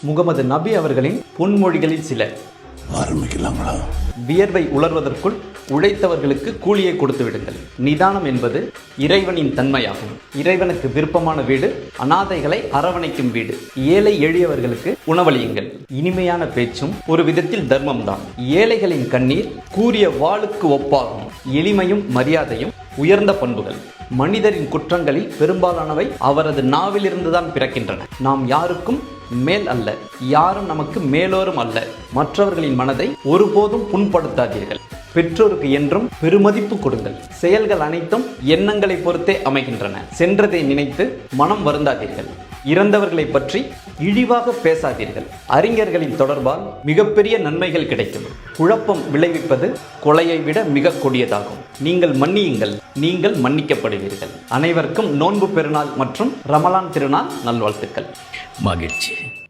முகமது நபி அவர்களின் பொன்மொழிகளில் சில. ஆரம்பிக்கலாங்களா? வியர்வை உலர்வதற்குள் உழைத்தவர்களுக்கு கூலியை கொடுத்து விடுங்கள். நிதானம் என்பது இறைவனின் தன்மையாகும். இறைவனுக்கு விருப்பமான வீடு அனாதைகளை அரவணைக்கும் வீடு. ஏழை எளியவர்களுக்கு உணவளியுங்கள். இனிமையான பேச்சும் ஒரு விதத்தில் தர்மம்தான். ஏழைகளின் கண்ணீர் கூரிய வாளுக்கு ஒப்பாகும். எளிமையும் மரியாதையும் உயர்ந்த பண்புகள். மனிதரின் குற்றங்களில் பெரும்பாலானவை அவரது நாவிலிருந்துதான் பிறக்கின்றன. நாம் யாருக்கும் மேல் அல்ல, யாரும் நமக்கு மேலோரும் அல்ல. மற்றவர்களின் மனதை ஒருபோதும் புண்படுத்தாதீர்கள். பெற்றோருக்கு என்றும் பெருமதிப்பு கொடுங்கள். செயல்கள் அனைத்தும் எண்ணங்களை பொறுத்தே அமைகின்றன. சென்றதை நினைத்து மனம் வருந்தாதீர்கள். இறந்தவர்களை பற்றி இழிவாக பேசாதீர்கள். அறிஞர்களின் தொடர்பால் மிகப்பெரிய நன்மைகள் கிடைக்கும். குழப்பம் விளைவிப்பது கொலையை விட மிக கொடியதாகும். நீங்கள் மன்னியுங்கள், நீங்கள் மன்னிக்கப்படுவீர்கள். அனைவருக்கும் நோன்பு பெருநாள் மற்றும் ரமலான் திருநாள் நல்வாழ்த்துக்கள். மகிழ்ச்சி.